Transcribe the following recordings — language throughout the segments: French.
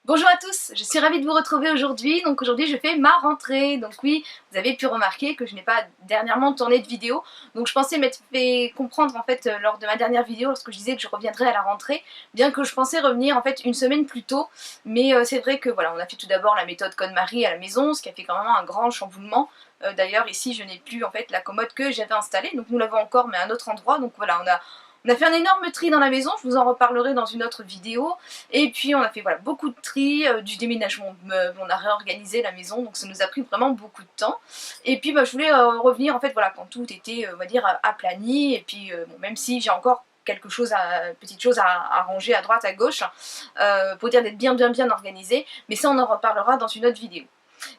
Bonjour à tous, je suis ravie de vous retrouver aujourd'hui. Donc aujourd'hui je fais ma rentrée. Donc oui, vous avez pu remarquer que je n'ai pas dernièrement tourné de vidéo. Donc je pensais m'être fait comprendre en fait lors de ma dernière vidéo lorsque je disais que je reviendrais à la rentrée. Bien que je pensais revenir en fait une semaine plus tôt. Mais c'est vrai que voilà, on a fait tout d'abord la méthode KonMari à la maison, ce qui a fait quand même un grand chamboulement. D'ailleurs ici je n'ai plus en fait la commode que j'avais installée. Donc nous l'avons encore mais à un autre endroit. Donc voilà, on a fait un énorme tri dans la maison, je vous en reparlerai dans une autre vidéo. Et puis on a fait voilà, beaucoup de tri, du déménagement de meubles, on a réorganisé la maison, donc ça nous a pris vraiment beaucoup de temps. Et puis je voulais revenir en fait voilà, quand tout était on va dire aplani. Et puis bon, même si j'ai encore petites choses à ranger à droite à gauche, pour dire d'être bien organisé, mais ça on en reparlera dans une autre vidéo.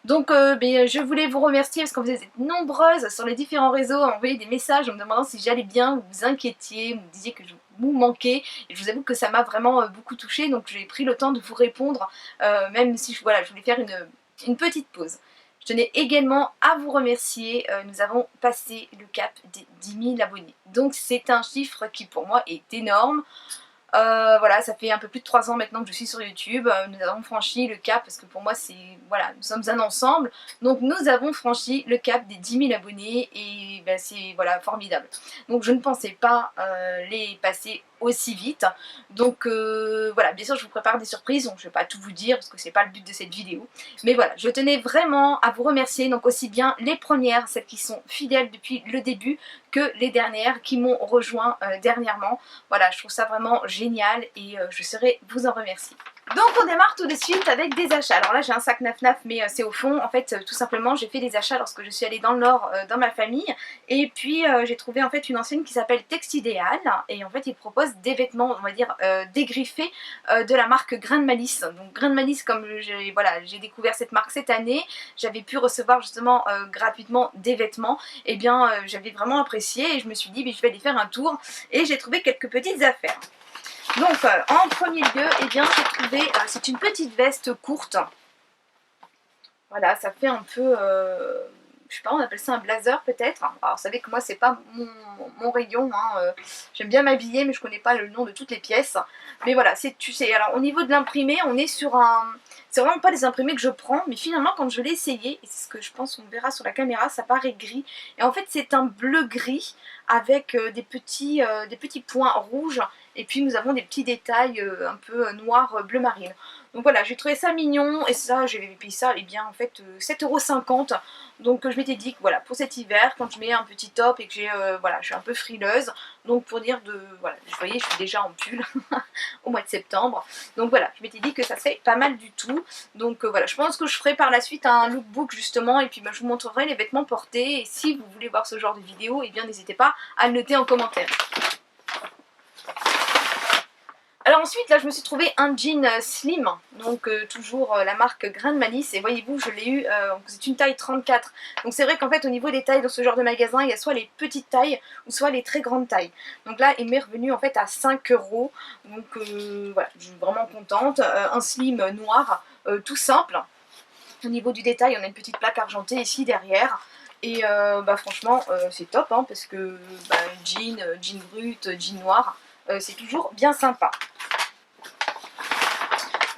Donc je voulais vous remercier parce que vous êtes nombreuses sur les différents réseaux à envoyer des messages en me demandant si j'allais bien, vous vous inquiétiez, vous me disiez que je vous manquais, et je vous avoue que ça m'a vraiment beaucoup touchée, donc j'ai pris le temps de vous répondre, même si voilà, je voulais faire une petite pause. Je tenais également à vous remercier, nous avons passé le cap des 10 000 abonnés, donc c'est un chiffre qui pour moi est énorme. Voilà, ça fait un peu plus de 3 ans maintenant que je suis sur YouTube, nous avons franchi le cap, parce que pour moi c'est, voilà, nous sommes un ensemble, donc nous avons franchi le cap des 10 000 abonnés, et ben, c'est voilà, formidable. Donc je ne pensais pas les passer aussi vite, donc voilà, bien sûr je vous prépare des surprises, donc je ne vais pas tout vous dire, parce que c'est pas le but de cette vidéo, mais voilà, je tenais vraiment à vous remercier, donc aussi bien les premières, celles qui sont fidèles depuis le début, que les dernières qui m'ont rejoint dernièrement. Voilà, je trouve ça vraiment génial, et je saurais vous en remercier. Donc on démarre tout de suite avec des achats. Alors là j'ai un sac naf mais c'est au fond. En fait tout simplement j'ai fait des achats lorsque je suis allée dans le Nord dans ma famille. Et puis j'ai trouvé en fait une enseigne qui s'appelle Textidéal. Et en fait ils proposent des vêtements, on va dire dégriffés, de la marque Grain de Malice. Donc Grain de Malice, comme j'ai découvert cette marque cette année, j'avais pu recevoir justement gratuitement des vêtements. Et bien j'avais vraiment apprécié, et je me suis dit je vais aller faire un tour. Et j'ai trouvé quelques petites affaires. Donc en premier lieu, eh bien j'ai trouvé, c'est une petite veste courte. Voilà, ça fait un peu, je sais pas, on appelle ça un blazer peut-être. Alors vous savez que moi c'est pas mon rayon, hein, j'aime bien m'habiller mais je connais pas le nom de toutes les pièces. Mais voilà, tu sais, alors au niveau de l'imprimé, on est sur un... C'est vraiment pas les imprimés que je prends, mais finalement quand je l'ai essayé, et c'est ce que je pense qu'on verra sur la caméra, ça paraît gris. Et en fait c'est un bleu-gris avec des petits points rouges. Et puis nous avons des petits détails un peu noirs, bleu marine. Donc voilà, j'ai trouvé ça mignon, et ça, j'ai payé ça, et bien en fait 7,50 €. Donc je m'étais dit que voilà, pour cet hiver, quand je mets un petit top et que voilà, je suis un peu frileuse, donc pour dire voilà, vous voyez, je suis déjà en pull au mois de septembre. Donc voilà, je m'étais dit que ça serait pas mal du tout. Donc voilà, je pense que je ferai par la suite un lookbook justement, et puis je vous montrerai les vêtements portés, et si vous voulez voir ce genre de vidéo, et bien n'hésitez pas à le noter en commentaire. Alors ensuite là je me suis trouvé un jean slim, donc toujours la marque Grain de Malice, et voyez-vous je l'ai eu, c'est une taille 34, donc c'est vrai qu'en fait au niveau des tailles dans ce genre de magasin il y a soit les petites tailles ou soit les très grandes tailles. Donc là il m'est revenu en fait à 5 €, donc voilà, je suis vraiment contente. Un slim noir tout simple. Au niveau du détail on a une petite plaque argentée ici derrière. Et franchement c'est top, hein, parce que jean brut, jean noir, c'est toujours bien sympa.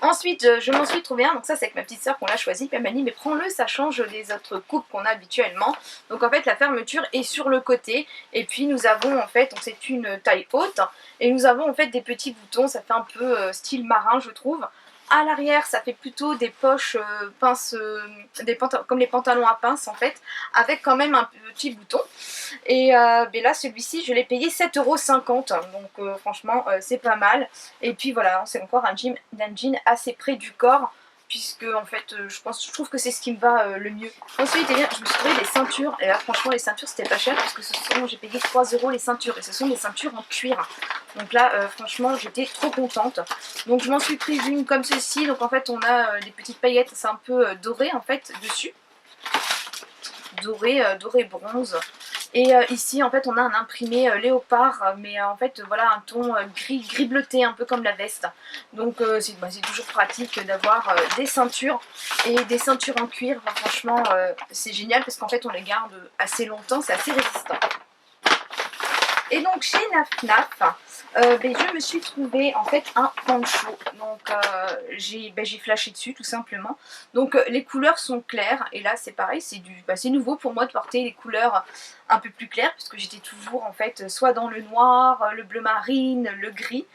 Ensuite, je m'en suis trouvé un, donc ça c'est avec ma petite soeur qu'on l'a choisi, puis elle m'a dit mais prends-le, ça change des autres coupes qu'on a habituellement. Donc en fait la fermeture est sur le côté, et puis nous avons en fait, donc c'est une taille haute, et nous avons en fait des petits boutons, ça fait un peu style marin je trouve. À l'arrière ça fait plutôt des poches pinces, comme les pantalons à pince en fait, avec quand même un petit bouton. Et là celui-ci je l'ai payé 7,50 €, donc franchement c'est pas mal. Et puis voilà, c'est encore un jean assez près du corps, puisque en fait je trouve que c'est ce qui me va le mieux. Ensuite eh bien, je me suis trouvé des ceintures, et là franchement les ceintures c'était pas cher, parce que j'ai payé 3 € les ceintures, et ce sont des ceintures en cuir. Donc là franchement j'étais trop contente. Donc je m'en suis prise une comme ceci, donc en fait on a des petites paillettes, c'est un peu doré en fait dessus. Doré bronze. Et ici en fait on a un imprimé léopard, mais en fait voilà un ton gris bleuté, un peu comme la veste. Donc c'est toujours pratique d'avoir des ceintures, et des ceintures en cuir. Enfin, franchement c'est génial, parce qu'en fait on les garde assez longtemps, c'est assez résistant. Et donc chez Naf Naf, je me suis trouvé en fait un poncho. Donc j'ai flashé dessus tout simplement. Donc les couleurs sont claires et là c'est pareil, c'est nouveau pour moi de porter les couleurs un peu plus claires puisque j'étais toujours en fait soit dans le noir, le bleu marine, le gris.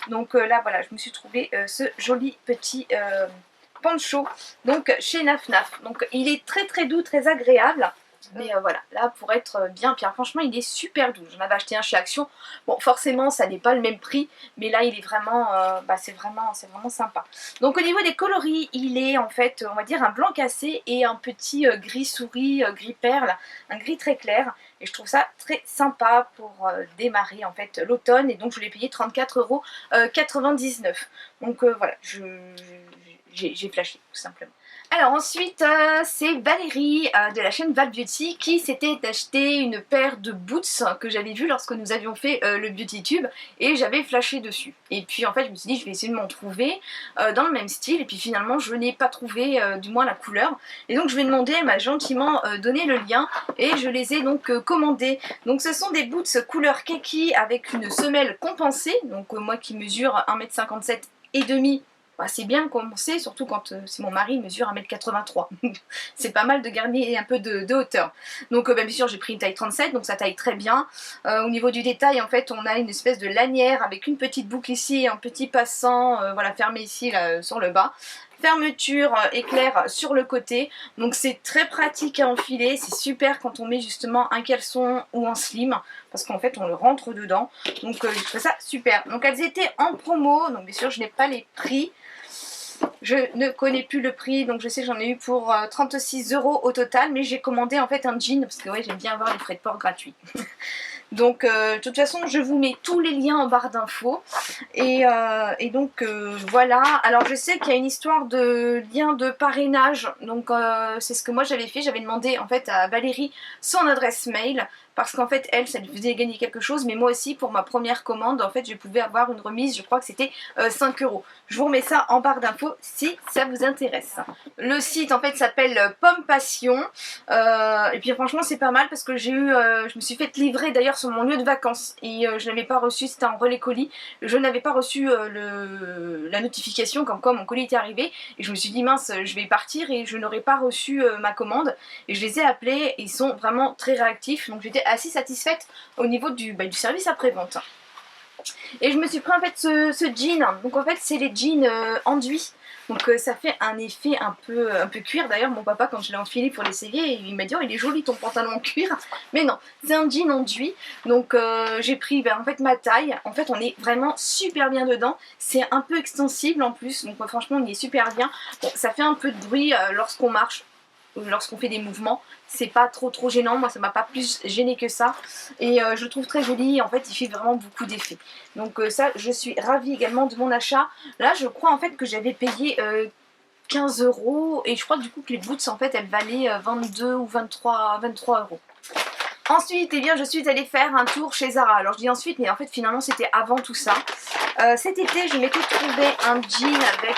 Donc là voilà, je me suis trouvé ce joli petit poncho donc chez Naf Naf. Donc il est très très doux, très agréable. Mais voilà, là pour être bien, puis franchement il est super doux. J'en avais acheté un chez Action. Bon forcément ça n'est pas le même prix, mais là il est vraiment, c'est vraiment sympa. Donc au niveau des coloris, il est en fait, on va dire un blanc cassé et un petit gris souris, gris perle, un gris très clair. Et je trouve ça très sympa pour démarrer en fait l'automne. Et donc je l'ai payé 34,99 €. Donc voilà, j'ai flashé tout simplement. Alors ensuite, c'est Valérie de la chaîne Val Beauty qui s'était acheté une paire de boots que j'avais vu lorsque nous avions fait le Beauty Tube et j'avais flashé dessus. Et puis en fait je me suis dit je vais essayer de m'en trouver dans le même style et puis finalement je n'ai pas trouvé du moins la couleur. Et donc je vais demander, elle m'a gentiment donné le lien et je les ai donc commandés. Donc ce sont des boots couleur kaki avec une semelle compensée, donc moi qui mesure 1,57 m et demi. C'est bien de commencer, surtout quand si mon mari mesure 1,83 m. C'est pas mal de garder un peu de hauteur. Donc bien sûr j'ai pris une taille 37, donc ça taille très bien. Au niveau du détail en fait on a une espèce de lanière avec une petite boucle ici et un petit passant voilà, fermé ici là, sur le bas. Fermeture éclair sur le côté, donc c'est très pratique à enfiler, c'est super quand on met justement un caleçon ou un slim parce qu'en fait on le rentre dedans, donc je trouve ça super. Donc elles étaient en promo, donc bien sûr je n'ai pas les prix. Je ne connais plus le prix, donc je sais que j'en ai eu pour 36 € au total, mais j'ai commandé en fait un jean, parce que ouais, j'aime bien avoir les frais de port gratuits. Donc de toute façon je vous mets tous les liens en barre d'infos et donc voilà. Alors je sais qu'il y a une histoire de lien de parrainage, donc c'est ce que moi j'avais fait. J'avais demandé en fait à Valérie son adresse mail parce qu'en fait elle ça lui faisait gagner quelque chose, mais moi aussi pour ma première commande en fait je pouvais avoir une remise, je crois que c'était 5 €. Je vous remets ça en barre d'infos si ça vous intéresse. Le site en fait s'appelle Pomme Passion et puis franchement c'est pas mal parce que j'ai eu, je me suis fait livrer d'ailleurs sur mon lieu de vacances et je n'avais pas reçu, c'était un relais colis, je n'avais pas reçu la notification comme quoi mon colis était arrivé et je me suis dit mince je vais partir et je n'aurais pas reçu ma commande et je les ai appelés et ils sont vraiment très réactifs, donc j'étais assez satisfaite au niveau du service après-vente. Et je me suis pris en fait ce jean, donc en fait c'est les jeans enduits. Donc ça fait un effet un peu cuir. D'ailleurs mon papa quand je l'ai enfilé pour l'essayer il m'a dit oh il est joli ton pantalon en cuir. Mais non, c'est un jean enduit. Donc j'ai pris en fait ma taille. En fait on est vraiment super bien dedans. C'est un peu extensible en plus. Donc franchement on y est super bien. Bon, ça fait un peu de bruit lorsqu'on marche, lorsqu'on fait des mouvements. C'est pas trop gênant, moi ça m'a pas plus gêné que ça et je le trouve très joli, en fait il fait vraiment beaucoup d'effets. Donc ça je suis ravie également de mon achat. Là je crois en fait que j'avais payé 15 € et je crois du coup que les boots en fait elles valaient 22 ou 23 €. Ensuite, eh bien, je suis allée faire un tour chez Zara. Alors je dis ensuite, mais en fait finalement c'était avant tout ça. Cet été, je m'étais trouvé un jean avec,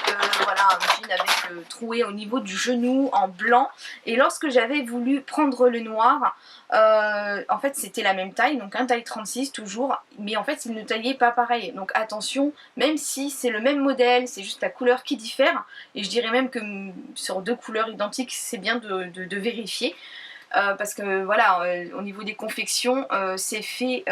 troué au niveau du genou en blanc. Et lorsque j'avais voulu prendre le noir, en fait c'était la même taille, donc un taille 36 toujours. Mais en fait il ne taillait pas pareil. Donc attention, même si c'est le même modèle, c'est juste la couleur qui diffère. Et je dirais même que sur deux couleurs identiques, c'est bien de vérifier. Parce que voilà, au niveau des confections, c'est fait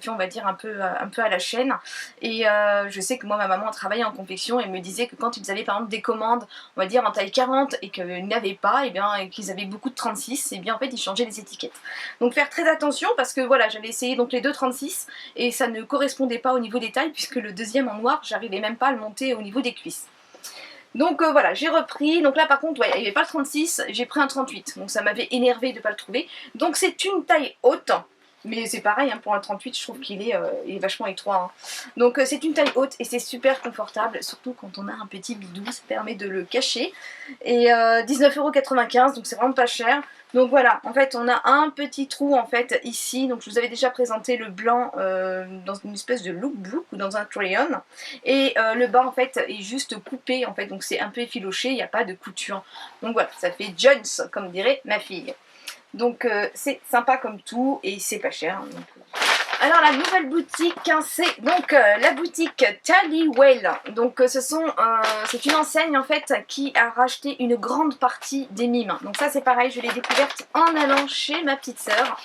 on va dire un peu à la chaîne et je sais que moi ma maman travaillait en confection et elle me disait que quand ils avaient par exemple des commandes on va dire en taille 40 et qu'ils n'avaient pas et qu'ils avaient beaucoup de 36 et bien en fait ils changeaient les étiquettes. Donc faire très attention parce que voilà j'avais essayé donc les deux 36 et ça ne correspondait pas au niveau des tailles puisque le deuxième en noir j'arrivais même pas à le monter au niveau des cuisses. Donc voilà, j'ai repris, donc là par contre, ouais, il n'y avait pas le 36, j'ai pris un 38, donc ça m'avait énervé de ne pas le trouver. Donc c'est une taille haute, mais c'est pareil, hein, pour un 38, je trouve qu'il est, vachement étroit. Hein. Donc c'est une taille haute et c'est super confortable, surtout quand on a un petit bidou, ça permet de le cacher. Et 19,95 €, donc c'est vraiment pas cher. Donc voilà, en fait on a un petit trou en fait ici, donc je vous avais déjà présenté le blanc dans une espèce de lookbook ou dans un crayon et le bas en fait est juste coupé en fait, donc c'est un peu effiloché, il n'y a pas de couture. Donc voilà, ça fait Jones comme dirait ma fille. Donc c'est sympa comme tout et c'est pas cher. Hein, donc, alors la nouvelle boutique, hein, c'est donc la boutique Tallywell. Donc c'est une enseigne en fait qui a racheté une grande partie des mimes. Donc ça c'est pareil, je l'ai découverte en allant chez ma petite sœur.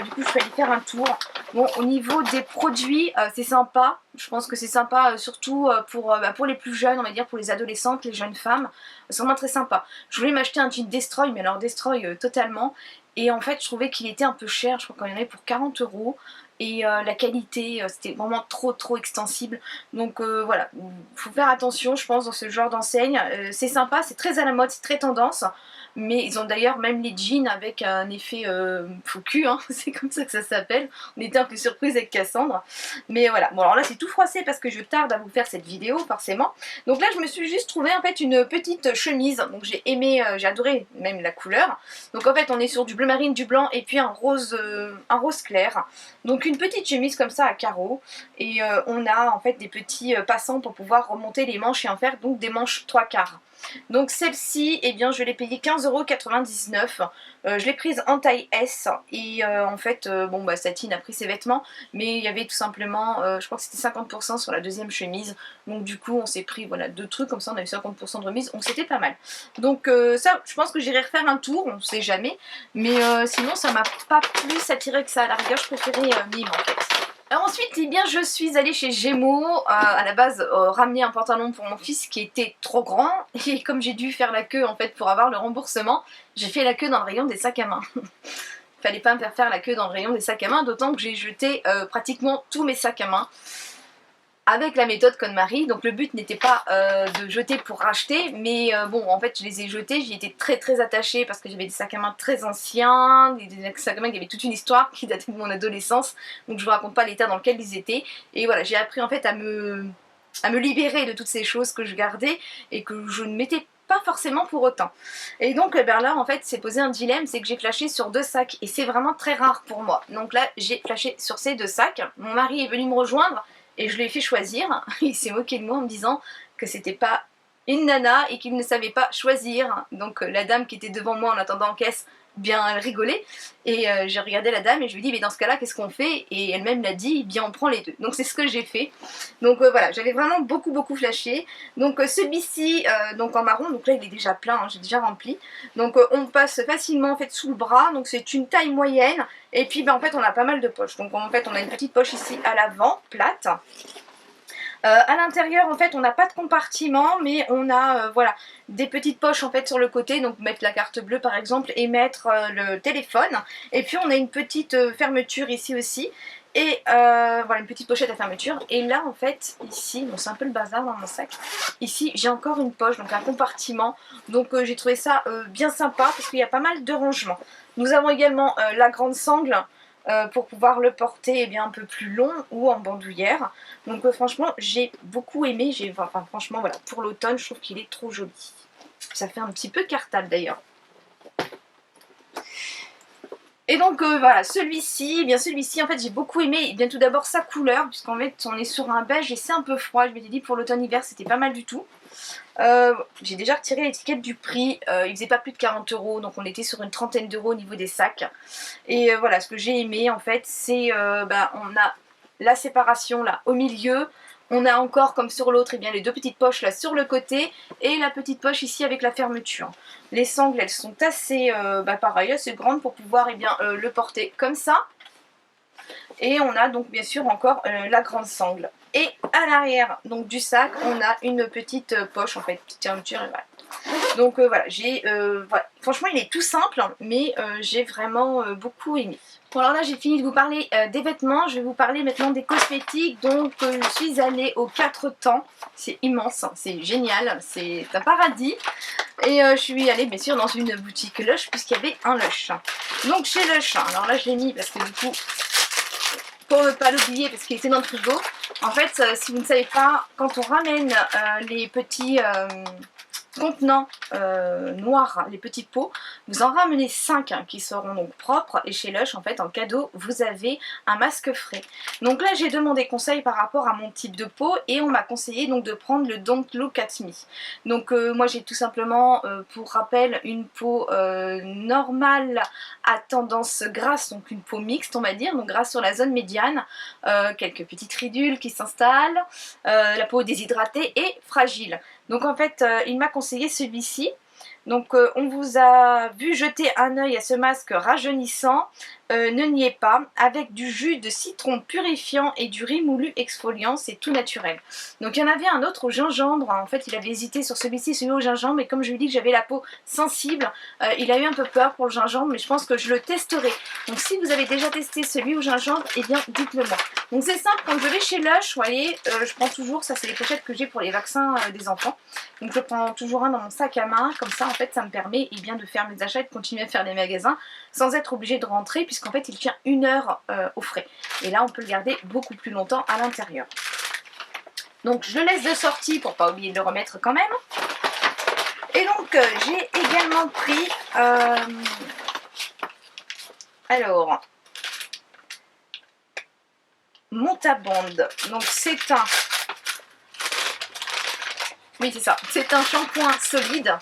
Du coup je suis allée faire un tour. Bon, au niveau des produits, c'est sympa. Je pense que c'est sympa surtout pour les plus jeunes, on va dire pour les adolescentes, les jeunes femmes. C'est vraiment très sympa. Je voulais m'acheter un jean Destroy, mais alors Destroy totalement. Et en fait je trouvais qu'il était un peu cher, je crois qu'on y en avait pour 40 €. Et la qualité, c'était vraiment trop extensible. Donc voilà, il faut faire attention je pense dans ce genre d'enseigne. C'est sympa, c'est très à la mode, c'est très tendance. Mais ils ont d'ailleurs même les jeans avec un effet faux cul, hein, c'est comme ça que ça s'appelle. On était un peu surprise avec Cassandre. Mais voilà, bon alors là c'est tout froissé parce que je tarde à vous faire cette vidéo forcément. Donc là je me suis juste trouvé en fait une petite chemise. Donc j'ai aimé, j'ai adoré même la couleur. Donc en fait on est sur du bleu marine, du blanc et puis un rose clair. Donc une petite chemise comme ça à carreaux. Et on a en fait des petits passants pour pouvoir remonter les manches et en faire donc des manches 3/4. Donc celle-ci, eh bien je l'ai payée 15,99 €. Je l'ai prise en taille S et en fait, bon bah Satine a pris ses vêtements, mais il y avait tout simplement, je crois que c'était 50% sur la deuxième chemise. Donc du coup on s'est pris voilà 2 trucs, comme ça on a eu 50% de remise, donc c'était pas mal. Donc ça, je pense que j'irai refaire un tour, on sait jamais, mais sinon ça m'a pas plus attiré que ça. À la rigueur je préférais Mime en fait. Alors ensuite, eh bien, je suis allée chez Gémeaux, à la base ramener un pantalon pour mon fils qui était trop grand, et comme j'ai dû faire la queue en fait pour avoir le remboursement, j'ai fait la queue dans le rayon des sacs à main. Fallait pas me faire la queue dans le rayon des sacs à main, d'autant que j'ai jeté pratiquement tous mes sacs à main avec la méthode KonMari. Donc le but n'était pas de jeter pour racheter, mais bon en fait je les ai jetés, j'y étais très attachée parce que j'avais des sacs à main très anciens, des sacs à main qui avaient toute une histoire qui datait de mon adolescence, donc je vous raconte pas l'état dans lequel ils étaient. Et voilà, j'ai appris en fait à me libérer de toutes ces choses que je gardais et que je ne mettais pas forcément pour autant. Et donc ben là en fait c'est posé un dilemme, c'est que j'ai flashé sur 2 sacs et c'est vraiment très rare pour moi. Donc là j'ai flashé sur ces 2 sacs, mon mari est venu me rejoindre et je lui ai fait choisir. Il s'est moqué de moi en me disant que c'était pas une nana et qu'il ne savait pas choisir. Donc la dame qui était devant moi en attendant en caisse, bien elle rigolait. Et j'ai regardé la dame et je lui ai dit mais dans ce cas là qu'est-ce qu'on fait? Et elle-même l'a dit, bien on prend les 2. Donc c'est ce que j'ai fait. Donc voilà, j'avais vraiment beaucoup flashé. Donc celui-ci donc en marron, donc là il est déjà plein, hein, j'ai déjà rempli. Donc on passe facilement en fait sous le bras, donc c'est une taille moyenne. Et puis ben, en fait on a pas mal de poches. Donc en fait on a une petite poche ici à l'avant, plate. À l'intérieur en fait on n'a pas de compartiment, mais on a voilà des petites poches en fait sur le côté, donc mettre la carte bleue par exemple et mettre le téléphone. Et puis on a une petite fermeture ici aussi. Et voilà une petite pochette à fermeture. Et là en fait ici, bon c'est un peu le bazar dans mon sac, ici j'ai encore une poche, donc un compartiment. Donc j'ai trouvé ça bien sympa parce qu'il y a pas mal de rangements. Nous avons également la grande sangle pour pouvoir le porter bien, un peu plus long ou en bandoulière. Donc franchement j'ai beaucoup aimé, enfin franchement voilà, pour l'automne je trouve qu'il est trop joli. Ça fait un petit peu cartable d'ailleurs. Et donc voilà, celui-ci, bien celui-ci en fait j'ai beaucoup aimé, et bien tout d'abord sa couleur, puisqu'en fait on est sur un beige et c'est un peu froid, je m'étais dit pour l'automne-hiver c'était pas mal du tout. J'ai déjà retiré l'étiquette du prix, il faisait pas plus de 40 €, donc on était sur une trentaine d'euros au niveau des sacs. Et voilà, ce que j'ai aimé en fait c'est, on a la séparation là au milieu, on a encore comme sur l'autre, bien les 2 petites poches là sur le côté et la petite poche ici avec la fermeture. Les sangles elles sont assez, pareil, assez grandes pour pouvoir le porter comme ça. Et on a donc bien sûr encore la grande sangle. Et à l'arrière donc du sac on a une petite poche en fait, petite fermeture et voilà. Donc voilà, voilà. Franchement il est tout simple mais j'ai vraiment beaucoup aimé. Bon alors là j'ai fini de vous parler des vêtements, je vais vous parler maintenant des cosmétiques. Donc je suis allée aux 4 temps, c'est immense, c'est génial, c'est un paradis. Et je suis allée bien sûr dans une boutique Lush puisqu'il y avait un Lush. Donc chez Lush, alors là je l'ai mis parce que du coup, pour ne pas l'oublier parce qu'il était dans le frigo. En fait si vous ne savez pas, quand on ramène les petits contenant noir, les petits pots, vous en ramenez 5 qui seront donc propres, et chez Lush en fait en cadeau vous avez un masque frais. Donc là j'ai demandé conseil par rapport à mon type de peau et on m'a conseillé donc de prendre le Don't Look at Me. Donc moi j'ai tout simplement pour rappel une peau normale à tendance grasse, donc une peau mixte on va dire, donc grasse sur la zone médiane, quelques petites ridules qui s'installent, la peau déshydratée et fragile. Donc en fait il m'a conseillé celui-ci. Donc on vous a vu jeter un œil à ce masque rajeunissant, ne niez pas, avec du jus de citron purifiant et du riz moulu exfoliant, c'est tout naturel. Donc il y en avait un autre au gingembre, en fait il avait hésité sur celui-ci, celui au gingembre, mais comme je lui ai dit que j'avais la peau sensible, il a eu un peu peur pour le gingembre, mais je pense que je le testerai. Donc si vous avez déjà testé celui au gingembre, eh bien dites-le moi. Donc c'est simple, quand je vais chez Lush, vous voyez, je prends toujours, ça c'est les pochettes que j'ai pour les vaccins des enfants, donc je prends toujours un dans mon sac à main, comme ça en fait ça me permet bien de faire mes achats et de continuer à faire des magasins sans être obligé de rentrer, puisqu'en fait il tient 1 heure au frais. Et là on peut le garder beaucoup plus longtemps à l'intérieur. Donc je le laisse de sortie pour pas oublier de le remettre quand même. Et donc j'ai également pris alors Montabande. Donc c'est un... Oui c'est ça, c'est un shampoing solide.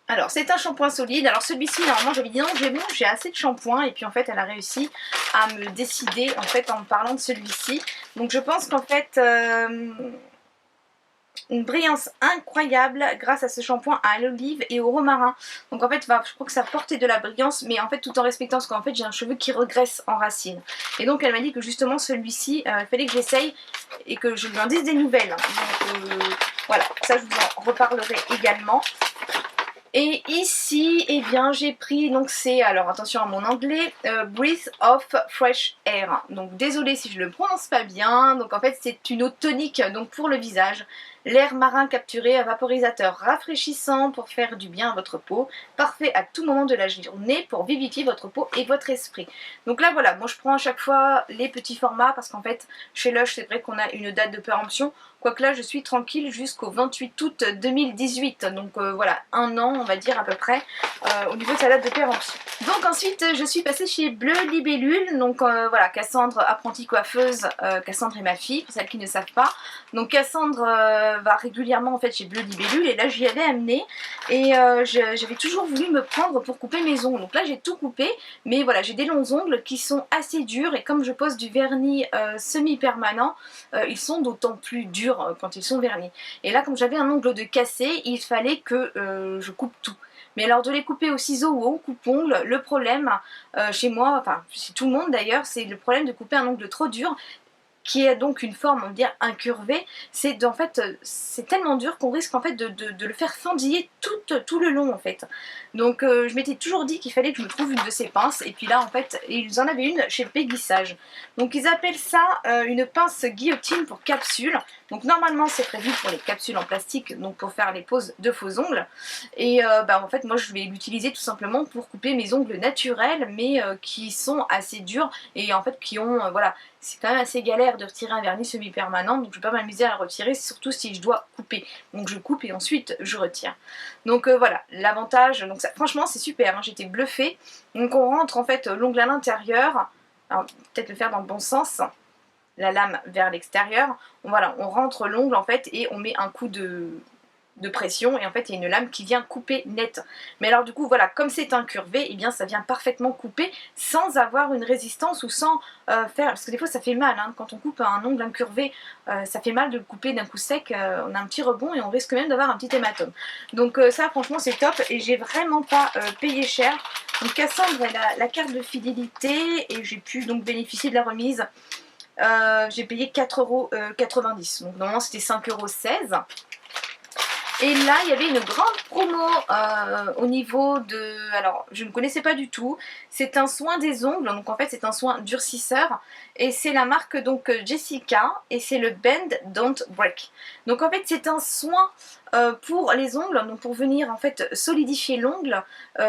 Alors c'est un shampoing solide, alors celui-ci normalement j'avais dit non j'ai assez de shampoing, et puis en fait elle a réussi à me décider en fait en me parlant de celui-ci. Donc je pense qu'en fait une brillance incroyable grâce à ce shampoing à l'olive et au romarin. Donc en fait je crois que ça portait de la brillance, mais en fait tout en respectant, parce qu'en fait j'ai un cheveu qui regresse en racine. Et donc elle m'a dit que justement celui-ci, il fallait que j'essaye et que je lui en dise des nouvelles. Donc voilà, ça je vous en reparlerai également. Et ici, eh bien, j'ai pris, donc c'est, alors attention à mon anglais, Breath of Fresh Air. Donc désolée si je le prononce pas bien. Donc en fait c'est une eau tonique donc pour le visage. L'air marin capturé, un vaporisateur rafraîchissant pour faire du bien à votre peau. Parfait à tout moment de la journée pour vivifier votre peau et votre esprit. Donc là voilà, moi je prends à chaque fois les petits formats parce qu'en fait chez Lush c'est vrai qu'on a une date de péremption. Quoique là je suis tranquille jusqu'au 28 août 2018. Donc voilà, 1 an on va dire à peu près au niveau de sa date de péremption. Donc ensuite je suis passée chez Bleu Libellule. Donc voilà, Cassandre, apprentie coiffeuse, Cassandre est ma fille pour celles qui ne savent pas. Donc Cassandre va régulièrement en fait chez Bleu Libellule, et là j'y avais amené, et j'avais toujours voulu me prendre pour couper mes ongles. Donc là j'ai tout coupé, mais voilà, j'ai des longs ongles qui sont assez durs, et comme je pose du vernis semi-permanent, ils sont d'autant plus durs quand ils sont vernis. Et là comme j'avais un ongle de cassé, il fallait que je coupe tout. Mais alors de les couper au ciseau ou au coupe-ongle, le problème chez moi, enfin chez tout le monde d'ailleurs, c'est le problème de couper un ongle trop dur, qui est donc une forme, on va dire, incurvée. C'est en fait, c'est tellement dur qu'on risque en fait de le faire fendiller tout le long en fait. Donc je m'étais toujours dit qu'il fallait que je me trouve une de ces pinces, et puis là en fait ils en avaient une chez Peggy Sage. Donc ils appellent ça une pince guillotine pour capsules. Donc normalement c'est prévu pour les capsules en plastique, donc pour faire les poses de faux ongles. Et en fait moi je vais l'utiliser tout simplement pour couper mes ongles naturels, mais qui sont assez durs, et en fait qui ont, voilà, c'est quand même assez galère de retirer un vernis semi-permanent, donc je vais pas m'amuser à le retirer, surtout si je dois couper. Donc je coupe et ensuite je retire. Donc voilà, l'avantage, donc ça, franchement c'est super, hein, j'étais bluffée. Donc on rentre en fait l'ongle à l'intérieur, alors peut-être le faire dans le bon sens, la lame vers l'extérieur. Voilà, on rentre l'ongle en fait et on met un coup de pression, et en fait il y a une lame qui vient couper net. Mais alors du coup voilà, comme c'est incurvé, et eh bien ça vient parfaitement couper sans avoir une résistance, ou sans faire, parce que des fois ça fait mal, hein, quand on coupe un ongle incurvé, ça fait mal de le couper d'un coup sec, on a un petit rebond et on risque même d'avoir un petit hématome. Donc ça franchement c'est top, et j'ai vraiment pas payé cher. Donc Cassandre elle a la carte de fidélité, et j'ai pu donc bénéficier de la remise. J'ai payé 4,90 €, donc normalement c'était 5,16 €. Et là, il y avait une grande promo au niveau de... Alors, je ne connaissais pas du tout. C'est un soin des ongles, donc en fait c'est un soin durcisseur. Et c'est la marque donc Jessica, et c'est le Bend Don't Break. Donc en fait c'est un soin pour les ongles, donc pour venir en fait solidifier l'ongle,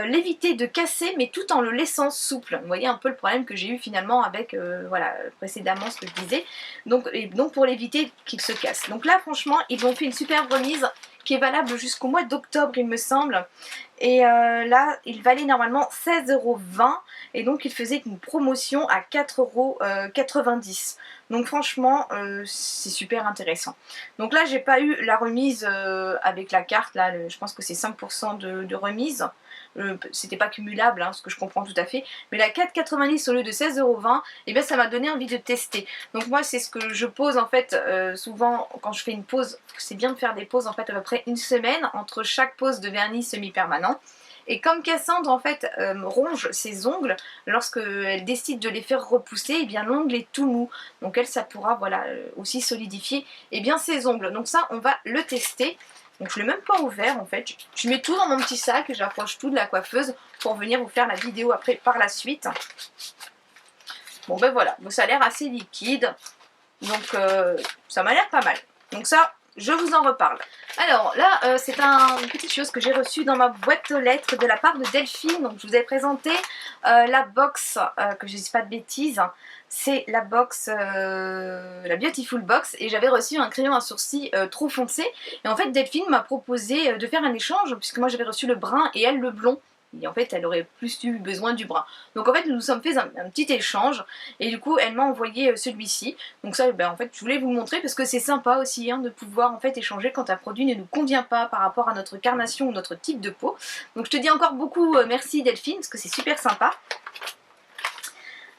l'éviter de casser, mais tout en le laissant souple. Vous voyez un peu le problème que j'ai eu finalement avec, voilà, précédemment ce que je disais. Donc pour l'éviter qu'il se casse. Donc là franchement, ils ont fait une superbe remise qui est valable jusqu'au mois d'octobre il me semble. Et là il valait normalement 16,20 € et donc il faisait une promotion à 4,90 €. Donc franchement c'est super intéressant. Donc là j'ai pas eu la remise avec la carte, là je pense que c'est 5% de remise. C'était pas cumulable, hein, ce que je comprends tout à fait, mais la 4,90 au lieu de 16,20 €, et bien ça m'a donné envie de tester. Donc moi c'est ce que je pose en fait souvent quand je fais une pause. C'est bien de faire des pauses en fait à peu près une semaine entre chaque pose de vernis semi-permanent. Et comme Cassandre en fait ronge ses ongles, lorsqu'elle décide de les faire repousser, et bien l'ongle est tout mou. Donc elle, ça pourra voilà aussi solidifier et bien ses ongles. Donc ça on va le tester. Donc je ne l'ai même pas ouvert en fait. Je mets tout dans mon petit sac et j'approche tout de la coiffeuse pour venir vous faire la vidéo après par la suite. Bon ben voilà, donc ça a l'air assez liquide. Donc ça m'a l'air pas mal. Donc ça, je vous en reparle. Alors là, c'est une petite chose que j'ai reçue dans ma boîte aux lettres de la part de Delphine. Donc je vous ai présenté la box, que je ne dis pas de bêtises. C'est la box, la Beautiful Box, et j'avais reçu un crayon à sourcils trop foncé. Et en fait Delphine m'a proposé de faire un échange, puisque moi j'avais reçu le brun et elle le blond. Et en fait elle aurait plus eu besoin du brun. Donc en fait nous nous sommes fait un petit échange, et du coup elle m'a envoyé celui-ci. Donc ça ben, en fait je voulais vous le montrer parce que c'est sympa aussi hein, de pouvoir en fait échanger quand un produit ne nous convient pas par rapport à notre carnation ou notre type de peau. Donc je te dis encore beaucoup merci Delphine parce que c'est super sympa.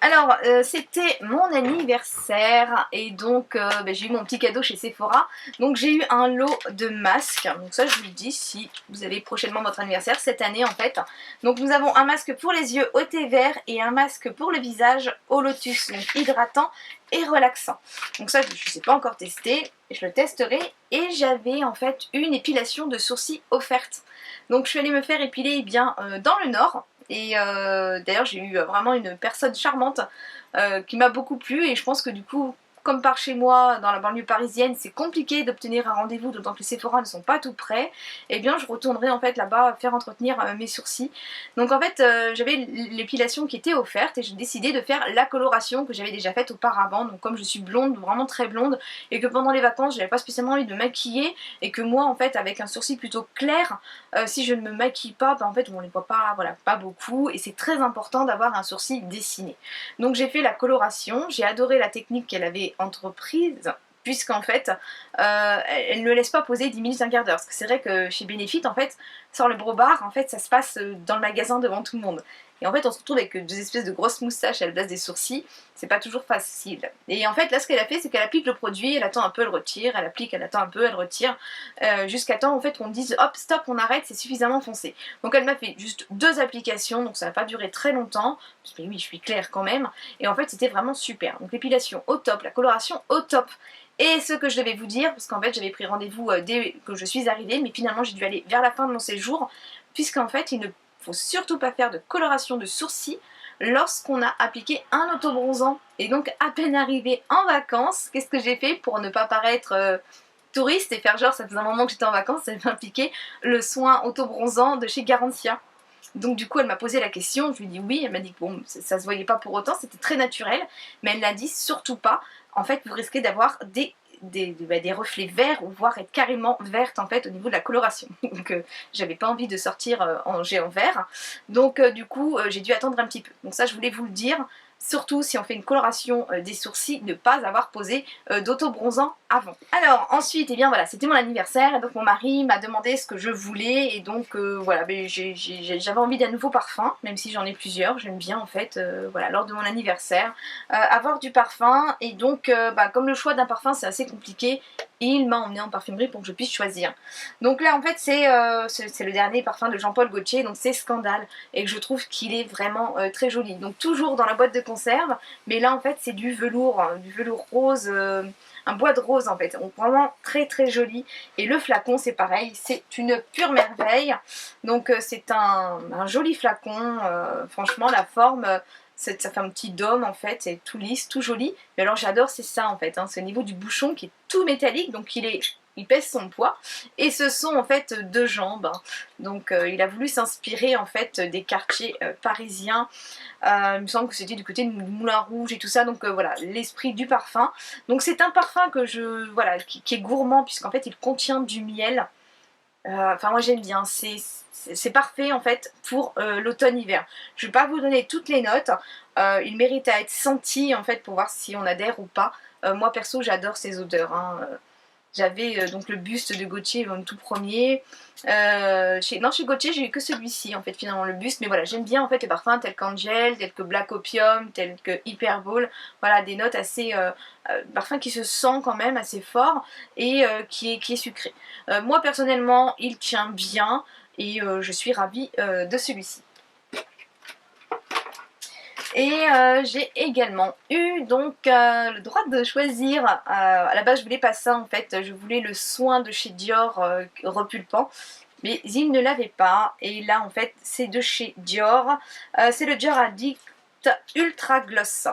Alors, c'était mon anniversaire et donc ben, j'ai eu mon petit cadeau chez Sephora. Donc j'ai eu un lot de masques. Donc ça je vous le dis si vous avez prochainement votre anniversaire, cette année en fait. Donc nous avons un masque pour les yeux au thé vert et un masque pour le visage au lotus. Donc hydratant et relaxant. Donc ça je ne sais pas encore testé, je le testerai. Et j'avais en fait une épilation de sourcils offerte. Donc je suis allée me faire épiler eh bien, dans le Nord. Et d'ailleurs j'ai eu vraiment une personne charmante qui m'a beaucoup plu, et je pense que du coup comme par chez moi dans la banlieue parisienne c'est compliqué d'obtenir un rendez-vous, d'autant que les Sephora ne sont pas tout près, et bien je retournerai en fait là-bas faire entretenir mes sourcils. Donc en fait j'avais l'épilation qui était offerte et j'ai décidé de faire la coloration que j'avais déjà faite auparavant. Donc comme je suis blonde, vraiment très blonde, et que pendant les vacances j'avais pas spécialement envie de maquiller, et que moi en fait avec un sourcil plutôt clair, si je ne me maquille pas, bah, en fait on les voit pas, voilà, pas beaucoup, et c'est très important d'avoir un sourcil dessiné. Donc j'ai fait la coloration, j'ai adoré la technique qu'elle avait entreprise, puisqu'en fait elle ne laisse pas poser 10 minutes, un quart d'heure. Parce que c'est vrai que chez Benefit en fait, sans le brobard, en fait ça se passe dans le magasin devant tout le monde. Et en fait on se retrouve avec deux espèces de grosses moustaches à la place des sourcils, c'est pas toujours facile. Et en fait là ce qu'elle a fait c'est qu'elle applique le produit, elle attend un peu, elle retire, elle applique, elle attend un peu, elle retire, jusqu'à temps en fait qu'on dise hop stop on arrête, c'est suffisamment foncé. Donc elle m'a fait juste 2 applications, donc ça n'a pas duré très longtemps, parce que oui je suis claire quand même, et en fait c'était vraiment super. Donc l'épilation au top, la coloration au top. Et ce que je devais vous dire, parce qu'en fait j'avais pris rendez-vous dès que je suis arrivée, mais finalement j'ai dû aller vers la fin de mon séjour, puisqu'en fait il ne faut surtout pas faire de coloration de sourcils lorsqu'on a appliqué un autobronzant. Et donc à peine arrivée en vacances, qu'est-ce que j'ai fait pour ne pas paraître touriste et faire genre ça faisait un moment que j'étais en vacances, j'avais appliqué le soin autobronzant de chez Garantia. Donc du coup elle m'a posé la question, je lui ai dit oui, elle m'a dit que bon ça se voyait pas pour autant, c'était très naturel, mais elle l'a dit surtout pas, en fait vous risquez d'avoir des reflets verts, ou voire être carrément verte en fait au niveau de la coloration. Donc j'avais pas envie de sortir en géant vert, donc du coup j'ai dû attendre un petit peu. Donc ça je voulais vous le dire, surtout si on fait une coloration des sourcils, ne pas avoir posé d'autobronzant avant. Alors ensuite, eh bien voilà, c'était mon anniversaire, et donc mon mari m'a demandé ce que je voulais, et donc voilà, j'avais envie d'un nouveau parfum, même si j'en ai plusieurs, j'aime bien en fait, voilà, lors de mon anniversaire, avoir du parfum, et donc bah, comme le choix d'un parfum c'est assez compliqué, il m'a emmené en parfumerie pour que je puisse choisir. Donc là en fait c'est le dernier parfum de Jean-Paul Gaultier, donc c'est Scandale, et que je trouve qu'il est vraiment très joli. Donc toujours dans la boîte de conserve, mais là en fait c'est du velours rose un bois de rose en fait, donc vraiment très très joli. Et le flacon c'est pareil, c'est une pure merveille. Donc c'est un joli flacon, franchement la forme, ça fait un petit dôme en fait, c'est tout lisse, tout joli. Mais alors j'adore c'est ça en fait, hein, c'est au niveau du bouchon qui est tout métallique, donc il pèse son poids, et ce sont en fait deux jambes, hein. Donc il a voulu s'inspirer en fait des quartiers parisiens, il me semble que c'était du côté du Moulin Rouge et tout ça, donc voilà, l'esprit du parfum. Donc c'est un parfum que voilà, qui est gourmand, puisqu'en fait il contient du miel. Enfin moi j'aime bien, c'est parfait en fait pour l'automne-hiver. Je ne vais pas vous donner toutes les notes, il mérite à être senti en fait pour voir si on adhère ou pas. Moi perso j'adore ces odeurs, hein. J'avais donc le buste de Gauthier, le tout premier. Non, chez Gauthier, j'ai eu que celui-ci, en fait, finalement, le buste. Mais voilà, j'aime bien, en fait, les parfums tels qu'Angel, tels que Black Opium, tels que Hyperbole. Voilà, des notes assez... parfum qui se sent quand même assez fort et qui est sucré. Moi, personnellement, il tient bien et je suis ravie de celui-ci. Et j'ai également eu donc le droit de choisir, à la base je voulais pas ça en fait, je voulais le soin de chez Dior repulpant, mais il ne l'avait pas, et là en fait c'est de chez Dior, c'est le Dior Addict Ultra Gloss.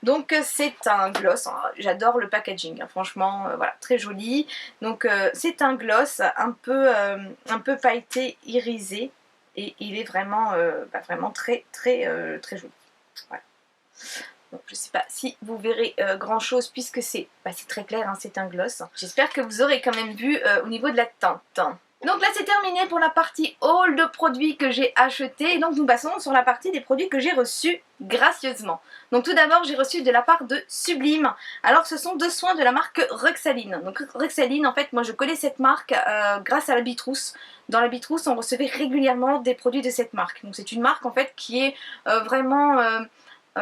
Donc c'est un gloss, hein, j'adore le packaging, hein, franchement voilà, très joli. Donc c'est un gloss un peu pailleté, irisé, et il est vraiment, vraiment très très joli. Voilà. Bon, je ne sais pas si vous verrez grand chose puisque c'est très clair, hein, c'est un gloss. J'espère que vous aurez quand même vu au niveau de la teinte. Donc là c'est terminé pour la partie haul de produits que j'ai achetés, et donc nous passons sur la partie des produits que j'ai reçus gracieusement. Donc tout d'abord j'ai reçu de la part de Sublime. Alors ce sont deux soins de la marque Ruxaline. Donc Ruxaline, en fait moi je connais cette marque grâce à la Bitrousse. Dans la Bitrousse on recevait régulièrement des produits de cette marque. Donc c'est une marque en fait qui est vraiment...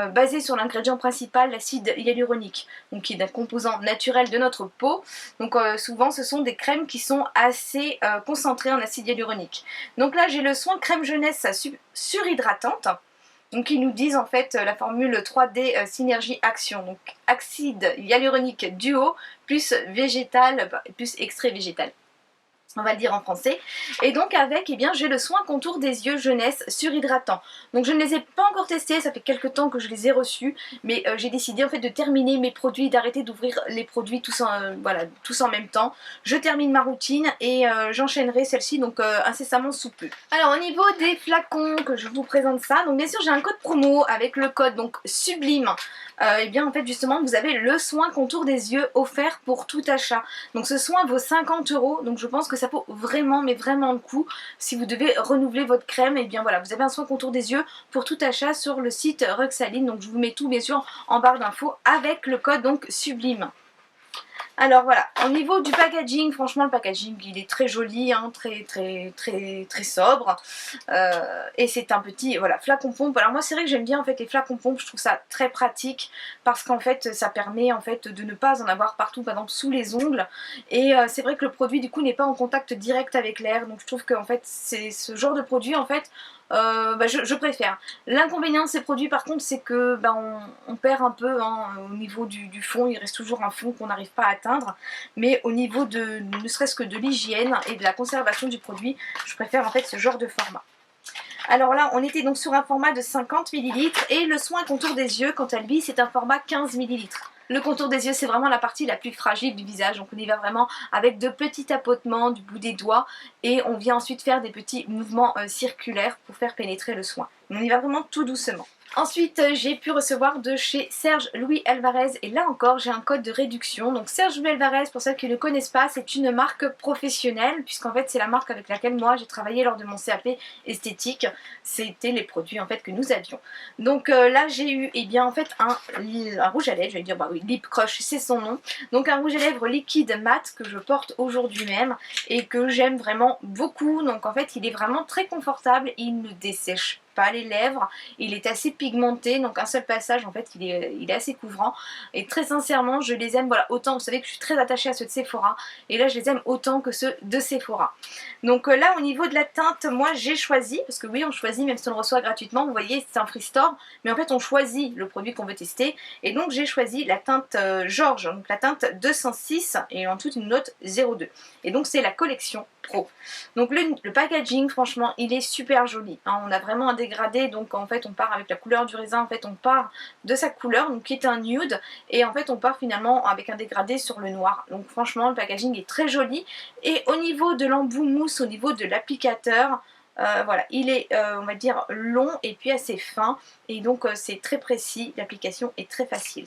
basé sur l'ingrédient principal, l'acide hyaluronique, donc qui est un composant naturel de notre peau. Donc souvent ce sont des crèmes qui sont assez concentrées en acide hyaluronique. Donc là j'ai le soin crème jeunesse surhydratante. Donc ils nous disent en fait la formule 3D Synergie Action, donc acide hyaluronique duo plus végétal, plus extrait végétal. On va le dire en français. Et donc avec, eh bien, j'ai le soin contour des yeux jeunesse surhydratant. Donc je ne les ai pas encore testés, ça fait quelques temps que je les ai reçus, mais j'ai décidé en fait de terminer mes produits, d'arrêter d'ouvrir les produits tous en même temps. Je termine ma routine et j'enchaînerai celle-ci donc incessamment sous peu. Alors au niveau des flacons, que je vous présente ça, donc bien sûr j'ai un code promo avec le code donc Sublime. Et bien en fait justement vous avez le soin contour des yeux offert pour tout achat. Donc ce soin vaut 50 €, donc je pense que ça vaut vraiment mais vraiment le coup. Si vous devez renouveler votre crème, et bien voilà, vous avez un soin contour des yeux pour tout achat sur le site Ruxaline. Donc je vous mets tout bien sûr en barre d'infos avec le code donc Sublime. Alors voilà, au niveau du packaging, franchement le packaging il est très joli, hein, très sobre, et c'est un petit voilà, flacon pompe. Alors moi c'est vrai que j'aime bien en fait les flacons pompe, je trouve ça très pratique parce qu'en fait ça permet en fait de ne pas en avoir partout, par exemple sous les ongles, et c'est vrai que le produit du coup n'est pas en contact direct avec l'air, donc je trouve que en fait c'est ce genre de produit en fait je préfère. L'inconvénient de ces produits par contre c'est que on perd un peu, hein, au niveau du fond, il reste toujours un fond qu'on n'arrive pas à atteindre, mais au niveau de ne serait-ce que de l'hygiène et de la conservation du produit, je préfère en fait ce genre de format. Alors là on était donc sur un format de 50 ml et le soin contour des yeux quant à lui c'est un format 15 ml. Le contour des yeux c'est vraiment la partie la plus fragile du visage, donc on y va vraiment avec de petits tapotements du bout des doigts et on vient ensuite faire des petits mouvements circulaires pour faire pénétrer le soin. On y va vraiment tout doucement. Ensuite j'ai pu recevoir de chez Serge Louis Alvarez, et là encore j'ai un code de réduction. Donc Serge Louis Alvarez, pour celles qui ne connaissent pas, c'est une marque professionnelle puisqu'en fait c'est la marque avec laquelle moi j'ai travaillé lors de mon CAP esthétique. C'était les produits en fait que nous avions. Donc là j'ai eu en fait un rouge à lèvres, je vais dire oui, Lip Crush c'est son nom. Donc un rouge à lèvres liquide mat que je porte aujourd'hui même et que j'aime vraiment beaucoup. Donc en fait il est vraiment très confortable et il ne dessèche pas les lèvres. Il est assez pigmenté, donc un seul passage en fait il est assez couvrant. Et très sincèrement je les aime, voilà, autant, vous savez que je suis très attachée à ceux de Sephora. Et là je les aime autant que ceux de Sephora. Donc là au niveau de la teinte, moi j'ai choisi, parce que oui on choisit même si on le reçoit gratuitement, vous voyez c'est un free store, mais en fait on choisit le produit qu'on veut tester. Et donc j'ai choisi la teinte George, donc la teinte 206 et en toute une note 0,2. Et donc c'est la collection Pro. Donc le packaging franchement il est super joli, hein. On a vraiment un dégradé, donc en fait on part avec la couleur du raisin, en fait on part de sa couleur, donc qui est un nude, et en fait on part finalement avec un dégradé sur le noir. Donc franchement le packaging est très joli. Et au niveau de l'embout mousse, au niveau de l'applicateur, voilà, il est on va dire long et puis assez fin, et donc c'est très précis, l'application est très facile.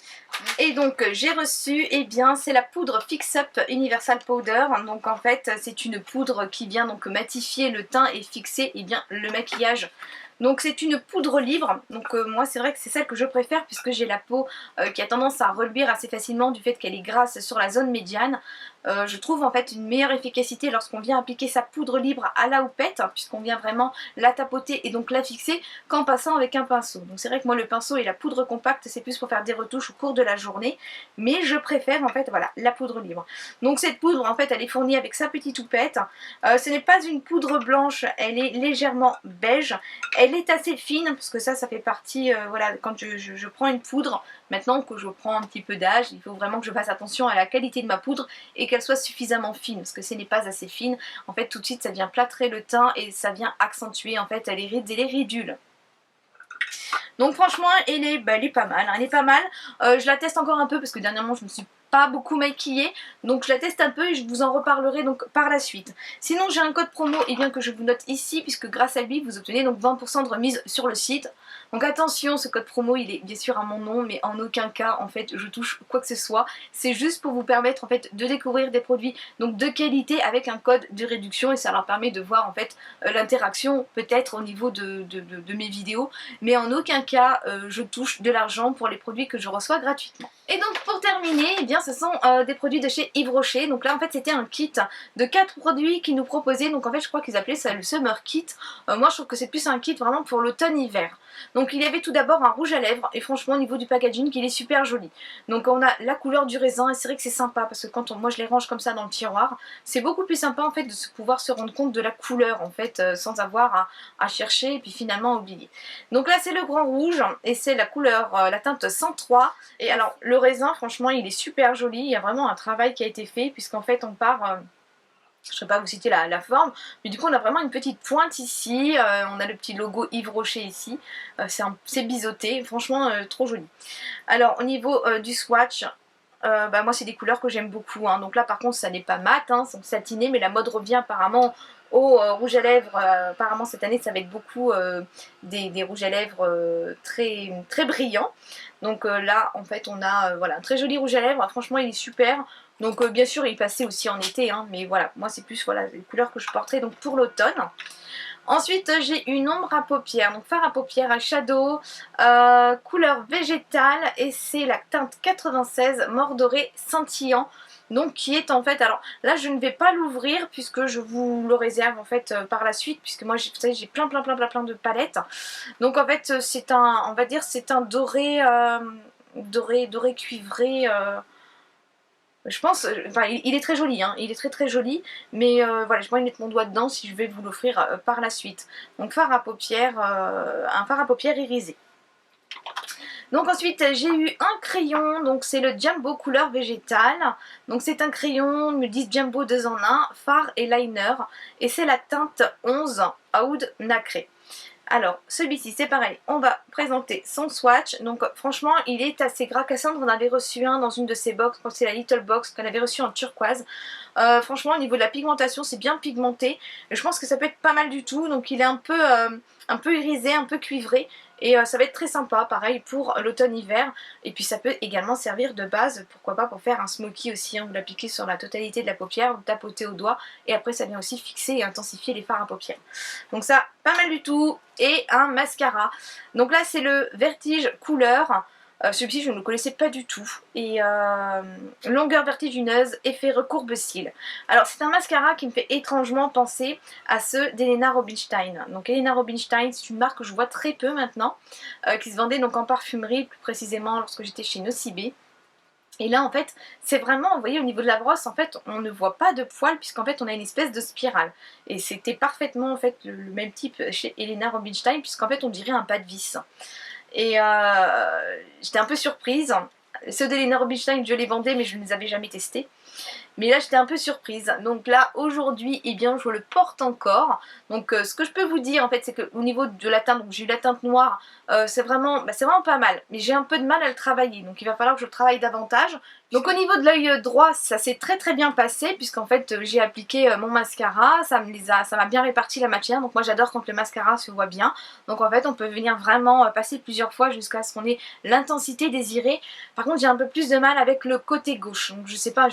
Et donc j'ai reçu, eh bien c'est la poudre Fix Up Universal Powder. Donc en fait c'est une poudre qui vient donc matifier le teint et fixer eh bien le maquillage. Donc c'est une poudre libre, donc moi c'est vrai que c'est celle que je préfère puisque j'ai la peau qui a tendance à reluire assez facilement du fait qu'elle est grasse sur la zone médiane. Je trouve en fait une meilleure efficacité lorsqu'on vient appliquer sa poudre libre à la houppette, puisqu'on vient vraiment la tapoter et donc la fixer qu'en passant avec un pinceau. Donc c'est vrai que moi le pinceau et la poudre compacte c'est plus pour faire des retouches au cours de la journée, mais je préfère en fait voilà la poudre libre. Donc cette poudre en fait elle est fournie avec sa petite houppette. Ce n'est pas une poudre blanche, elle est légèrement beige. Elle est assez fine parce que ça fait partie, voilà, quand je prends une poudre, maintenant que je prends un petit peu d'âge, il faut vraiment que je fasse attention à la qualité de ma poudre et qu'elle soit suffisamment fine, parce que si elle n'est pas assez fine, en fait tout de suite ça vient plâtrer le teint et ça vient accentuer en fait les rides et les ridules. Donc franchement elle est pas mal, hein, elle est pas mal. Je la teste encore un peu parce que dernièrement je me suis pas beaucoup maquillée, donc je la teste un peu et je vous en reparlerai donc par la suite. Sinon j'ai un code promo et bien que je vous note ici, puisque grâce à lui vous obtenez donc 20% de remise sur le site. Donc attention, ce code promo il est bien sûr à mon nom, mais en aucun cas en fait je touche quoi que ce soit. C'est juste pour vous permettre en fait de découvrir des produits donc de qualité avec un code de réduction, et ça leur permet de voir en fait l'interaction peut-être au niveau de mes vidéos, mais en aucun cas je touche de l'argent pour les produits que je reçois gratuitement. Et donc pour terminer, eh bien ce sont des produits de chez Yves Rocher. Donc là en fait c'était un kit de 4 produits qu'ils nous proposaient. Donc en fait je crois qu'ils appelaient ça le Summer Kit. Moi je trouve que c'est plus un kit vraiment pour l'automne-hiver. Donc il y avait tout d'abord un rouge à lèvres, et franchement au niveau du packaging il est super joli. Donc on a la couleur du raisin, et c'est vrai que c'est sympa parce que quand moi je les range comme ça dans le tiroir, c'est beaucoup plus sympa en fait de pouvoir se rendre compte de la couleur en fait sans avoir à chercher et puis finalement à oublier. Donc là c'est le grand rouge et c'est la couleur, la teinte 103. Et alors le raisin franchement il est super joli, il y a vraiment un travail qui a été fait puisqu'en fait on part... je ne saurais pas vous citer la forme, mais du coup on a vraiment une petite pointe ici, on a le petit logo Yves Rocher ici, c'est biseauté, franchement trop joli. Alors au niveau du swatch, moi c'est des couleurs que j'aime beaucoup, hein. Donc là par contre ça n'est pas mat, hein, c'est satiné, mais la mode revient apparemment au rouge à lèvres. Apparemment cette année ça va être beaucoup des rouges à lèvres très, très brillants. Donc là en fait on a voilà, un très joli rouge à lèvres, franchement il est super. Donc bien sûr il passait aussi en été, hein, mais voilà, moi c'est plus voilà, les couleurs que je porterai donc pour l'automne. Ensuite j'ai une ombre à paupières, donc fard à paupières à shadow, couleur végétale, et c'est la teinte 96 mordoré scintillant. Donc qui est en fait, alors là je ne vais pas l'ouvrir puisque je vous le réserve en fait par la suite, puisque moi vous savez j'ai plein de palettes. Donc en fait c'est un, on va dire c'est un doré, doré cuivré. Je pense, enfin il est très joli, hein, il est très joli, mais voilà, je pourrais mettre mon doigt dedans si je vais vous l'offrir par la suite. Donc fard à paupières, un fard à paupières irisé. Donc ensuite j'ai eu un crayon, donc c'est le Jumbo couleur végétale. Donc c'est un crayon, ils me disent Jumbo 2 en 1, fard et liner, et c'est la teinte 11 Oud Nacré. Alors celui-ci c'est pareil, on va présenter son swatch. Donc franchement il est assez gras. Cassandre on avait reçu un dans une de ses box, je crois que c'est la Little Box qu'on avait reçu en turquoise. Franchement au niveau de la pigmentation c'est bien pigmenté, et je pense que ça peut être pas mal du tout. Donc il est un peu irisé, un peu cuivré, et ça va être très sympa pareil pour l'automne-hiver. Et puis ça peut également servir de base, pourquoi pas pour faire un smoky aussi, hein. Vous l'appliquez sur la totalité de la paupière, vous tapotez au doigt, et après ça vient aussi fixer et intensifier les fards à paupières. Donc ça, pas mal du tout. Et un mascara, donc là c'est le Vertige couleur. Celui-ci je ne le connaissais pas du tout. Et longueur vertigineuse, effet recourbe cils. Alors c'est un mascara qui me fait étrangement penser à ceux d'Helena Rubinstein. Donc Helena Rubinstein, c'est une marque que je vois très peu maintenant, qui se vendait donc en parfumerie, plus précisément lorsque j'étais chez Nocibé. Et là en fait c'est vraiment, vous voyez au niveau de la brosse en fait on ne voit pas de poils puisqu'en fait on a une espèce de spirale. Et c'était parfaitement en fait le même type chez Helena Rubinstein puisqu'en fait on dirait un pas de vis. Et j'étais un peu surprise. Ceux d'Helena Rubinstein je les vendais mais je ne les avais jamais testés. Mais là j'étais un peu surprise. Donc là aujourd'hui eh bien je le porte encore. Donc ce que je peux vous dire en fait c'est qu'au niveau de la teinte, donc j'ai eu la teinte noire, c'est vraiment pas mal. Mais j'ai un peu de mal à le travailler. Donc il va falloir que je le travaille davantage. Donc au niveau de l'œil droit ça s'est très bien passé puisqu'en fait j'ai appliqué mon mascara, ça m'a bien réparti la matière. Donc moi j'adore quand le mascara se voit bien. Donc en fait on peut venir vraiment passer plusieurs fois jusqu'à ce qu'on ait l'intensité désirée. Par contre j'ai un peu plus de mal avec le côté gauche. Donc je sais pas,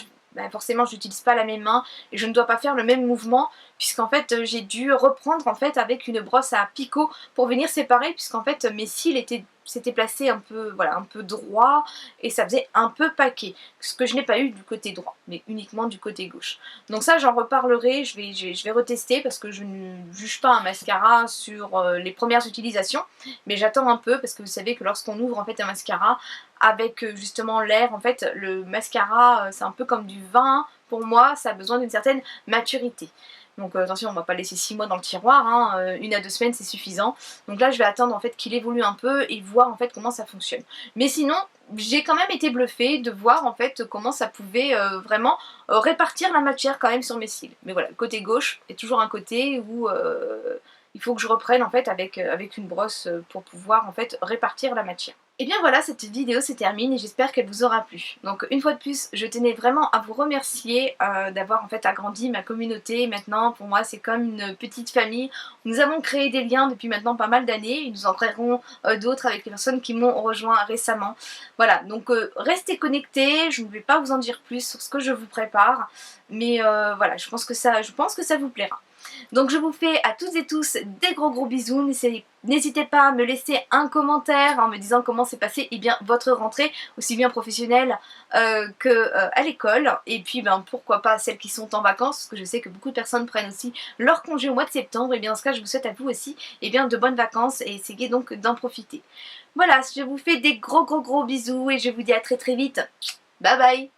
forcément je n'utilise pas la même main et je ne dois pas faire le même mouvement puisqu'en fait j'ai dû reprendre en fait avec une brosse à picot pour venir séparer puisqu'en fait mes cils s'étaient placés un peu, voilà, un peu droit et ça faisait un peu paquet, ce que je n'ai pas eu du côté droit mais uniquement du côté gauche. Donc ça j'en reparlerai, je vais retester parce que je ne juge pas un mascara sur les premières utilisations, mais j'attends un peu parce que vous savez que lorsqu'on ouvre en fait un mascara avec justement l'air, en fait le mascara c'est un peu comme du vin, pour moi ça a besoin d'une certaine maturité. Donc attention, on va pas laisser 6 mois dans le tiroir, hein, 1 à 2 semaines c'est suffisant. Donc là je vais attendre en fait qu'il évolue un peu et voir en fait comment ça fonctionne. Mais sinon j'ai quand même été bluffée de voir en fait comment ça pouvait vraiment répartir la matière quand même sur mes cils. Mais voilà, le côté gauche est toujours un côté où il faut que je reprenne en fait avec une brosse pour pouvoir en fait répartir la matière. Et bien voilà, cette vidéo se termine et j'espère qu'elle vous aura plu. Donc une fois de plus, je tenais vraiment à vous remercier d'avoir en fait agrandi ma communauté. Maintenant, pour moi, c'est comme une petite famille. Nous avons créé des liens depuis maintenant pas mal d'années et nous en créerons d'autres avec les personnes qui m'ont rejoint récemment. Voilà, donc restez connectés, je ne vais pas vous en dire plus sur ce que je vous prépare. Mais voilà, je pense que ça vous plaira. Donc je vous fais à toutes et tous des gros bisous. N'hésitez pas à me laisser un commentaire en me disant comment s'est passée votre rentrée, aussi bien professionnelle qu'à l'école. Et puis pourquoi pas celles qui sont en vacances, parce que je sais que beaucoup de personnes prennent aussi leur congé au mois de septembre. Et bien dans ce cas je vous souhaite à vous aussi de bonnes vacances et essayez donc d'en profiter. Voilà, je vous fais des gros bisous et je vous dis à très vite. Bye bye.